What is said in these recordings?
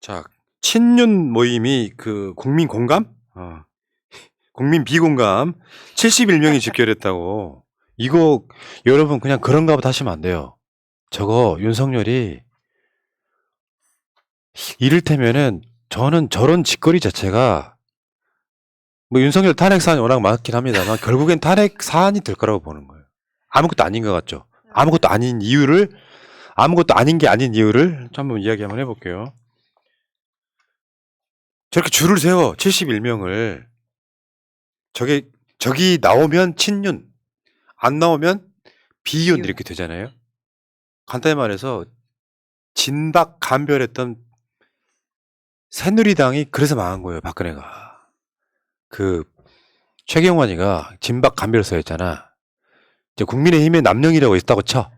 자, 친윤 모임이 그 국민 공감? 국민 비공감 71명이 집결했다고. 이거 여러분 그냥 그런가 보다 하시면 안 돼요. 저거 윤석열이 이를테면은 저는 저런 짓거리 자체가 뭐 윤석열 탄핵 사안이 워낙 많긴 합니다만 결국엔 탄핵 사안이 될 거라고 보는 거예요. 아무것도 아닌 것 같죠. 아무것도 아닌 이유를 아무것도 아닌 게 아닌 이유를 한번 이야기 한번 해볼게요. 저렇게 줄을 세워 71명을 저기 나오면 친윤, 안 나오면 비윤 이렇게 되잖아요. 간단히 말해서 진박 간별했던 새누리당이 그래서 망한 거예요. 박근혜가. 그 최경환이가 진박 간별서였잖아. 이제 국민의힘에 남영이라고 있다고 쳐.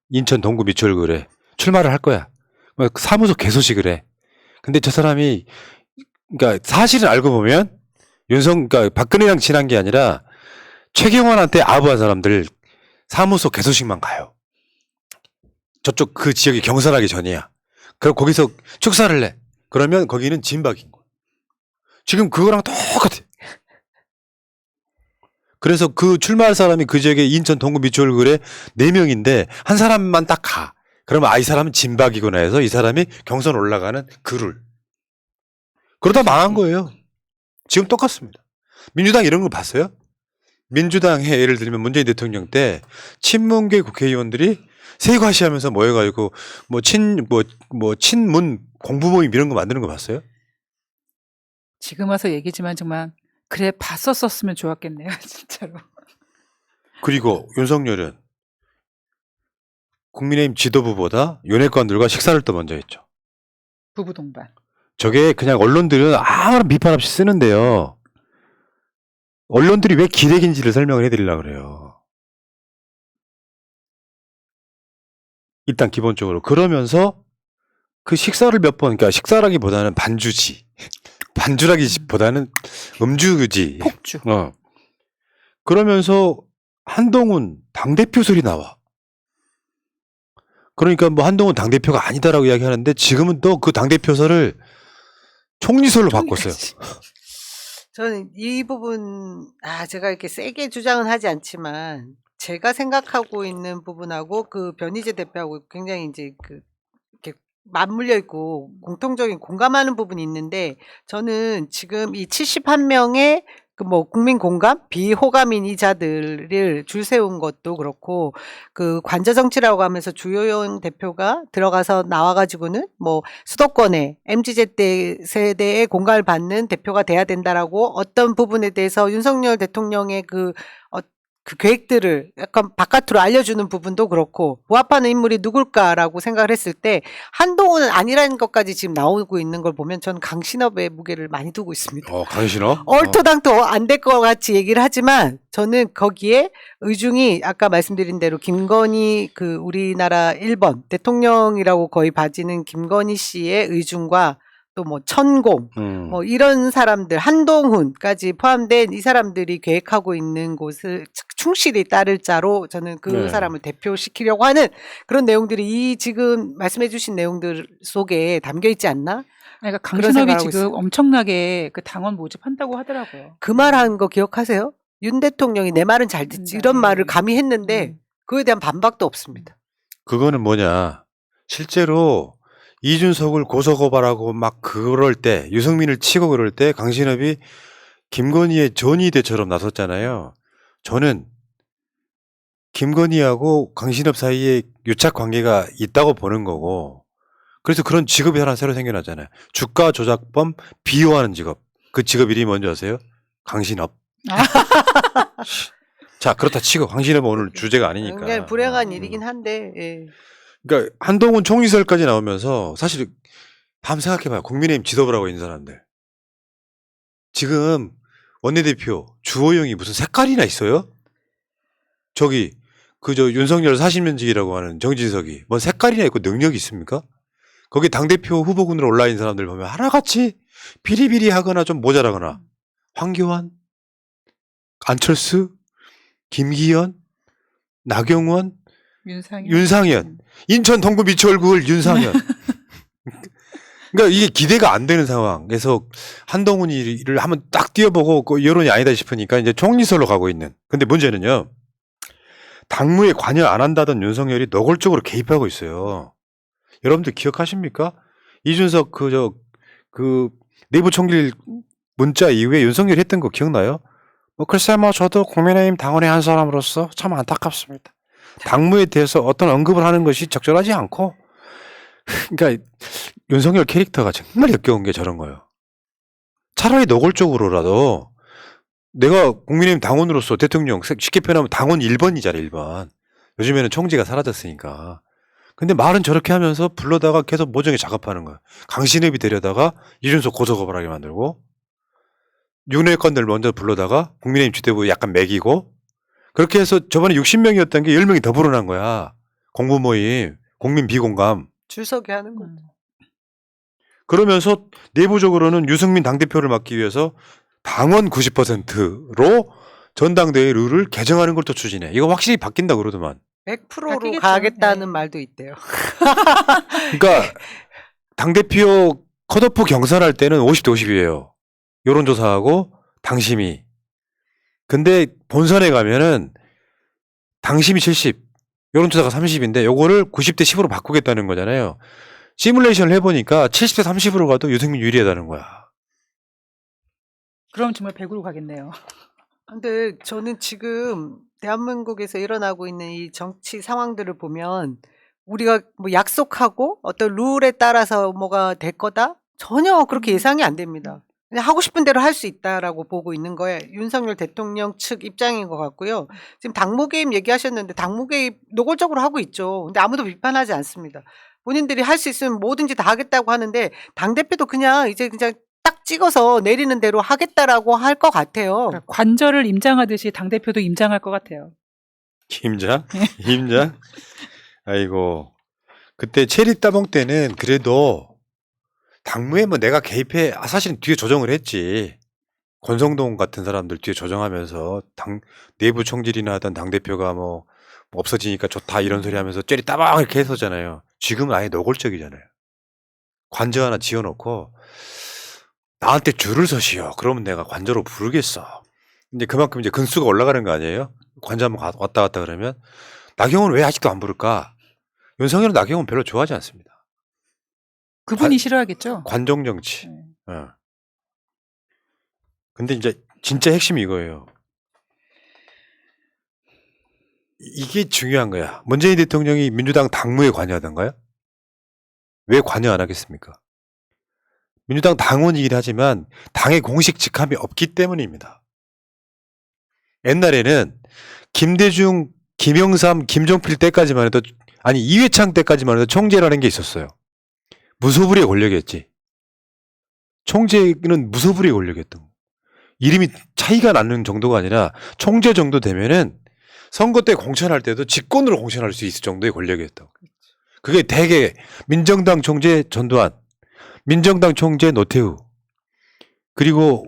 인천 동구 미추홀구에 출마를 할 거야. 사무소 개소식을 해. 근데 저 사람이 그러니까 사실은 알고 보면 그러니까 박근혜랑 친한 게 아니라 최경환한테 아부한 사람들 사무소 개소식만 가요. 저쪽 그 지역이 경선하기 전이야. 그럼 거기서 축사를 내. 그러면 거기는 진박인 거야. 지금 그거랑 똑같아. 그래서 그 출마할 사람이 그 지역에 인천 동구 미추홀구에 4명인데 한 사람만 딱 가. 그러면 이 사람은 진박이구나 해서 이 사람이 경선 올라가는 그룰. 그러다 망한 거예요. 지금 똑같습니다. 민주당 이런 거 봤어요? 민주당에 예를 들면 문재인 대통령 때 친문계 국회의원들이 세과시하면서 모여가지고 친문 공부모임 이런 거 만드는 거 봤어요? 지금 와서 얘기지만 정말 그래 봤었으면 좋았겠네요. 진짜로. 그리고 윤석열은 국민의힘 지도부보다 윤핵관들과 식사를 또 먼저 했죠. 부부 동반. 저게 그냥 언론들은 아무런 비판 없이 쓰는데요. 언론들이 왜 기레기인지를 설명을 해드리려고 그래요. 일단 기본적으로. 그러면서 그 식사를 몇 번, 그러니까 식사라기보다는 반주지. 반주라기보다는 음주지. 폭주. 그러면서 한동훈 당대표 소리 나와. 그러니까 뭐 한동훈 당대표가 아니다라고 이야기하는데 지금은 또 그 당대표설을 총리설로 바꿨어요. 저는 이 부분, 제가 이렇게 세게 주장은 하지 않지만, 제가 생각하고 있는 부분하고 그 변희재 대표하고 굉장히 이제 이렇게 맞물려 있고 공통적인 공감하는 부분이 있는데, 저는 지금 이 71명의 국민 공감, 비호감인이자들을 줄 세운 것도 그렇고, 그 관저 정치라고 하면서 주요연 대표가 들어가서 나와가지고는 수도권에 MZ 세대의 공감을 받는 대표가 돼야 된다라고 어떤 부분에 대해서 윤석열 대통령의 그 계획들을 약간 바깥으로 알려주는 부분도 그렇고, 부합하는 인물이 누굴까라고 생각을 했을 때 한동훈은 아니라는 것까지 지금 나오고 있는 걸 보면 저는 강신업의 무게를 많이 두고 있습니다. 강신업? 얼토당토 안 될 것 같이 얘기를 하지만 저는 거기에 의중이 아까 말씀드린 대로 김건희 우리나라 1번 대통령이라고 거의 봐지는 김건희 씨의 의중과 또 천공 이런 사람들, 한동훈까지 포함된 이 사람들이 계획하고 있는 곳을 충실히 따를 자로 저는 그 사람을 대표시키려고 하는 그런 내용들이 이 지금 말씀해 주신 내용들 속에 담겨 있지 않나? 그러니까 강신업이 지금 엄청나게 그 당원 모집한다고 하더라고요. 그 말 한 거 기억하세요? 윤 대통령이 내 말은 잘 듣지 이런 말을 감히 했는데 그거에 대한 반박도 없습니다. 그거는 뭐냐. 실제로 이준석을 고소고발하고 막 그럴 때, 유승민을 치고 그럴 때 강신업이 김건희의 전위대처럼 나섰잖아요. 저는 김건희하고 강신업 사이에 유착 관계가 있다고 보는 거고, 그래서 그런 직업이 하나 새로 생겨났잖아요. 주가 조작범 비호하는 직업. 그 직업 이름이 뭔지 아세요? 강신업. 자, 그렇다 치고 강신업은 오늘 주제가 아니니까. 굉장히 불행한 일이긴 한데. 예. 그러니까 한동훈 총리설까지 나오면서 사실 한번 생각해봐요. 국민의힘 지도부라고 있는 사람들. 지금 원내대표 주호영이 무슨 색깔이나 있어요? 저기 윤석열 40년지기라고 하는 정진석이 뭔 색깔이나 있고 능력이 있습니까? 거기 당대표 후보군으로 올라 있는 사람들 보면 하나같이 비리비리하거나 좀 모자라거나 황교안, 안철수, 김기현, 윤상현, 인천 동구 미추홀구을 윤상현. 그러니까 이게 기대가 안 되는 상황에서 한동훈이를 한번 딱 띄워보고 그 여론이 아니다 싶으니까 이제 총리설로 가고 있는. 근데 문제는요. 당무에 관여 안 한다던 윤석열이 노골적으로 개입하고 있어요. 여러분들 기억하십니까? 이준석 그 내부 총리 문자 이후에 윤석열이 했던 거 기억나요? 뭐 글쎄 뭐 저도 국민의힘 당원의 한 사람으로서 참 안타깝습니다. 당무에 대해서 어떤 언급을 하는 것이 적절하지 않고 그러니까 윤석열 캐릭터가 정말 역겨운 게 저런 거예요. 차라리 노골적으로라도 내가 국민의힘 당원으로서 대통령 쉽게 표현하면 당원 1번이잖아 1번. 요즘에는 총재가 사라졌으니까. 근데 말은 저렇게 하면서 불러다가 계속 모정에 작업하는 거야. 강신업이 데려다가 이준석 고소고발하게 만들고 윤핵관들 먼저 불러다가 국민의힘 주대부 약간 매기고 그렇게 해서 저번에 60명이었던 게 10명이 더 불어난 거야. 공부 모임, 국민 비공감. 줄 서게 하는 거. 그러면서 내부적으로는 유승민 당대표를 막기 위해서 당원 90%로 전당대회 룰을 개정하는 걸 또 추진해. 이거 확실히 바뀐다 그러더만. 100%로 바뀌겠죠. 가겠다는 네. 말도 있대요. 그러니까 당대표 컷오프 경선할 때는 50대 50이에요. 여론조사하고 당심이. 근데 본선에 가면은 당심이 70, 여론조사가 30인데 요거를 90대 10으로 바꾸겠다는 거잖아요. 시뮬레이션을 해보니까 70대 30으로 가도 유승민 유리하다는 거야. 그럼 정말 100으로 가겠네요. 근데 저는 지금 대한민국에서 일어나고 있는 이 정치 상황들을 보면 우리가 뭐 약속하고 어떤 룰에 따라서 뭐가 될 거다? 전혀 그렇게 예상이 안 됩니다. 그냥 하고 싶은 대로 할 수 있다라고 보고 있는 거예요. 윤석열 대통령 측 입장인 것 같고요. 지금 당무 개입 얘기하셨는데 당무 개입 노골적으로 하고 있죠. 근데 아무도 비판하지 않습니다. 본인들이 할 수 있으면 뭐든지 다 하겠다고 하는데 당대표도 그냥 이제 그냥 딱 찍어서 내리는 대로 하겠다라고 할 것 같아요. 그러니까 관절을 임장하듯이 당대표도 임장할 것 같아요. 임장? 임장? 아이고. 그때 체리 따봉 때는 그래도 당무에 뭐 내가 개입해, 사실은 뒤에 조정을 했지. 권성동 같은 사람들 뒤에 조정하면서 내부 총질이나 하던 당대표가 뭐 없어지니까 좋다 이런 소리 하면서 চে리 따봉 이렇게 했었잖아요. 지금은 아예 노골적이잖아요. 관저 하나 지어놓고 나한테 줄을 서시오. 그러면 내가 관저로 부르겠어. 이제 그만큼 이제 근수가 올라가는 거 아니에요? 관저 한번 왔다 갔다 그러면 나경원은 왜 아직도 안 부를까? 윤석열은 나경원 별로 좋아하지 않습니다. 그분이 싫어하겠죠. 관종 정치. 네. 어. 근데 이제 진짜 핵심이 이거예요. 이게 중요한 거야. 문재인 대통령이 민주당 당무에 관여하던가요? 왜 관여 안 하겠습니까? 민주당 당원이긴 하지만 당의 공식 직함이 없기 때문입니다. 옛날에는 김대중, 김영삼, 김종필 때까지만 해도 아니 이회창 때까지만 해도 총재라는 게 있었어요. 무소불위의 권력이었지. 총재는 무소불위의 권력이었던 거. 이름이 차이가 나는 정도가 아니라 총재 정도 되면은 선거 때 공천할 때도 직권으로 공천할 수 있을 정도의 권력이었다고. 그게 대개 민정당 총재 전두환, 민정당 총재 노태우, 그리고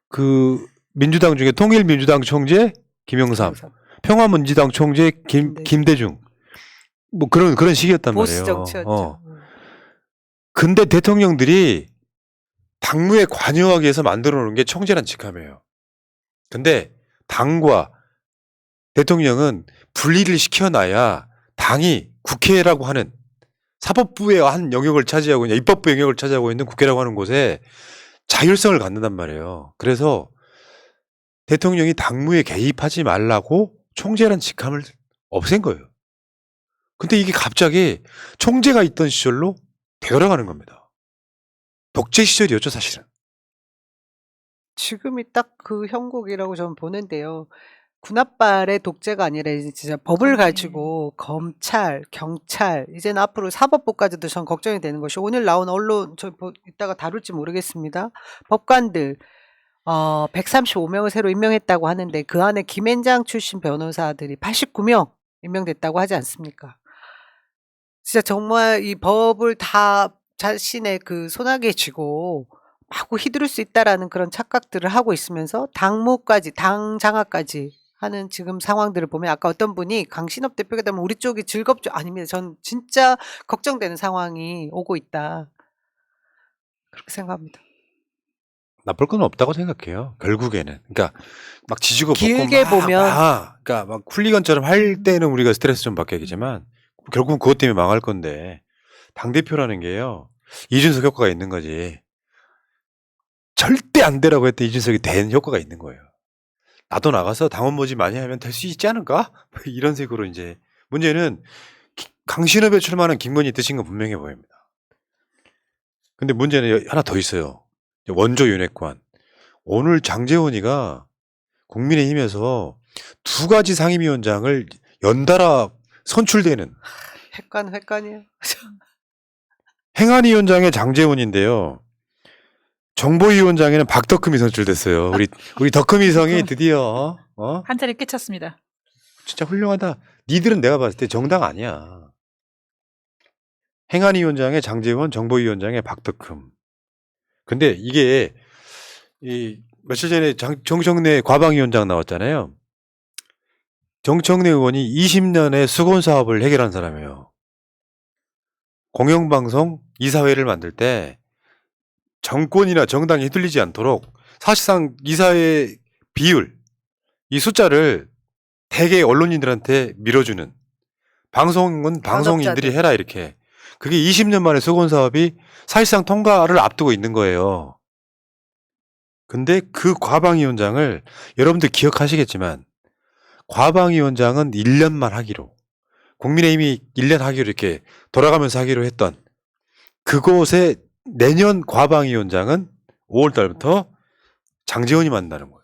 그 민주당 중에 통일민주당 총재 김영삼, 평화민주당 총재 김대중, 뭐 그런 식이었단 보스 말이에요. 정치였죠. 근데 대통령들이 당무에 관여하기 위해서 만들어 놓은 게 총재란 직함이에요. 근데 당과 대통령은 분리를 시켜놔야 당이 국회라고 하는 사법부의 한 영역을 차지하고 있는 입법부 영역을 차지하고 있는 국회라고 하는 곳에 자율성을 갖는단 말이에요. 그래서 대통령이 당무에 개입하지 말라고 총재란 직함을 없앤 거예요. 근데 이게 갑자기 총재가 있던 시절로 되돌아가는 겁니다. 독재 시절이었죠, 사실은. 지금이 딱 그 형국이라고 저는 보는데요. 군합발의 독재가 아니라 이제 진짜 법을 가지고 검찰, 경찰, 이제는 앞으로 사법부까지도 전 걱정이 되는 것이 오늘 나온 언론, 이따가 다룰지 모르겠습니다. 법관들, 135명을 새로 임명했다고 하는데 그 안에 김앤장 출신 변호사들이 89명 임명됐다고 하지 않습니까? 진짜 정말 이 법을 다 자신의 그 손아귀에 쥐고 마구 휘두를 수 있다라는 그런 착각들을 하고 있으면서 당무까지, 당 장악까지 하는 지금 상황들을 보면 아까 어떤 분이 강신업 대표가 되면 우리 쪽이 즐겁죠. 아닙니다. 전 진짜 걱정되는 상황이 오고 있다. 그렇게 생각합니다. 나쁠 건 없다고 생각해요. 결국에는. 그러니까 막 지지고 길게 볶고 막, 보면. 그러니까 막 훌리건처럼 할 때는 우리가 스트레스 좀 받겠지만 결국은 그것 때문에 망할 건데 당 대표라는 게요. 이준석 효과가 있는 거지. 절대 안 되라고 했던 이준석이 된 효과가 있는 거예요. 나도 나가서 당원 모집 많이 하면 될 수 있지 않을까? 이런 식으로 이제 문제는 강신업에 출마하는 김건희 뜻인 건 분명해 보입니다. 근데 문제는 하나 더 있어요. 원조 윤핵관. 오늘 장제원이가 국민의힘에서 2가지 상임위원장을 연달아 선출되는 획관이에요. 행안위원장의 장제원인데요. 정보위원장에는 박덕흠이 선출됐어요. 우리 덕흠이 성이 드디어 한 자리 깨쳤습니다. 진짜 훌륭하다. 니들은 내가 봤을 때 정당 아니야. 행안위원장의 장제원, 정보위원장의 박덕흠. 근데 이게 며칠 전에 정청래 과방위원장 나왔잖아요. 정청래 의원이 20년의 수건 사업을 해결한 사람이에요. 공영방송 이사회를 만들 때 정권이나 정당이 휘둘리지 않도록 사실상 이사회 비율, 이 숫자를 대개 언론인들한테 밀어주는 방송은 방송인들이 해라 이렇게. 그게 20년 만에 수건 사업이 사실상 통과를 앞두고 있는 거예요. 근데 그 과방위원장을 여러분들 기억하시겠지만 과방위원장은 1년만 하기로 국민의힘이 1년 하기로 이렇게 돌아가면서 하기로 했던 그곳에 내년 과방위원장은 5월 달부터 장제원이 만나는 거예요.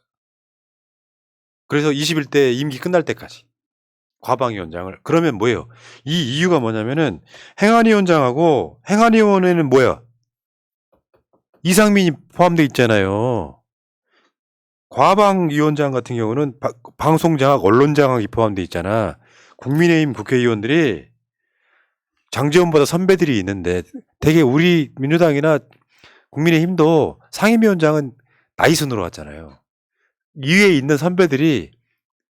그래서 21대 임기 끝날 때까지 과방위원장을. 그러면 뭐예요? 이 이유가 뭐냐면은 행안위원장하고 행안위원회는 뭐야? 이상민이 포함되어 있잖아요. 과방위원장 같은 경우는 방송장악, 언론장악이 포함되어 있잖아. 국민의힘 국회의원들이 장제원보다 선배들이 있는데 되게 우리 민주당이나 국민의힘도 상임위원장은 나이 순으로 왔잖아요. 위에 있는 선배들이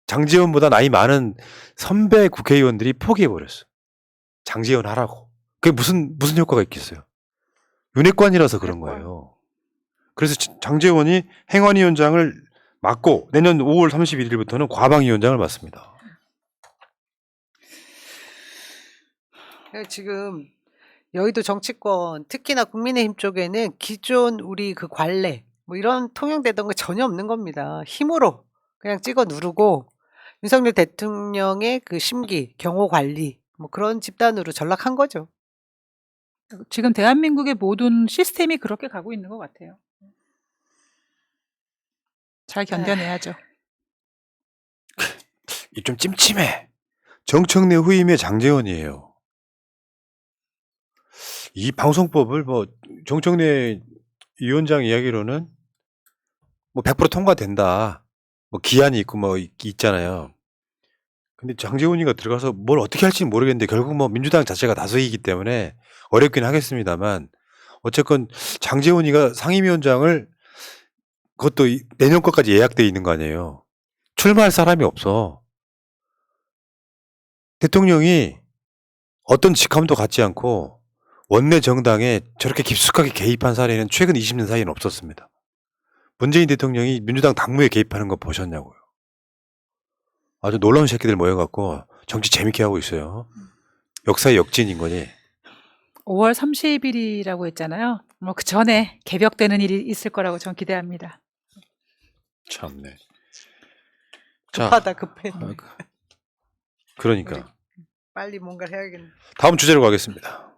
장제원보다 나이 많은 선배 국회의원들이 포기해버렸어. 장제원 하라고. 그게 무슨 효과가 있겠어요. 윤핵관이라서 그런 거예요. 그래서 장제원이 행안위원장을 맡고 내년 5월 31일부터는 과방위원장을 맡습니다. 지금 여의도 정치권 특히나 국민의힘 쪽에는 기존 우리 그 관례 뭐 이런 통용되던 거 전혀 없는 겁니다. 힘으로 그냥 찍어 누르고 윤석열 대통령의 그 심기, 경호 관리 뭐 그런 집단으로 전락한 거죠. 지금 대한민국의 모든 시스템이 그렇게 가고 있는 것 같아요. 잘 견뎌내야죠. 이 좀 찜찜해. 정청래 후임의 장제원이에요. 이 방송법을 뭐 정청래 위원장 이야기로는 뭐 100% 통과된다. 뭐 기한이 있고 뭐 있잖아요. 근데 장제원이가 들어가서 뭘 어떻게 할지 모르겠는데 결국 뭐 민주당 자체가 다수이기 때문에 어렵긴 하겠습니다만 어쨌건 장제원이가 상임위원장을 그것도 내년 것까지 예약돼 있는 거 아니에요. 출마할 사람이 없어. 대통령이 어떤 직함도 갖지 않고 원내 정당에 저렇게 깊숙하게 개입한 사례는 최근 20년 사이에는 없었습니다. 문재인 대통령이 민주당 당무에 개입하는 거 보셨냐고요. 아주 놀라운 새끼들 모여갖고 정치 재밌게 하고 있어요. 역사의 역진인 거지. 5월 30일이라고 했잖아요. 뭐 그 전에 개벽되는 일이 있을 거라고 전 기대합니다. 참네. 급하다 급해. 그러니까 빨리 뭔가를 해야겠네. 다음 주제로 가겠습니다.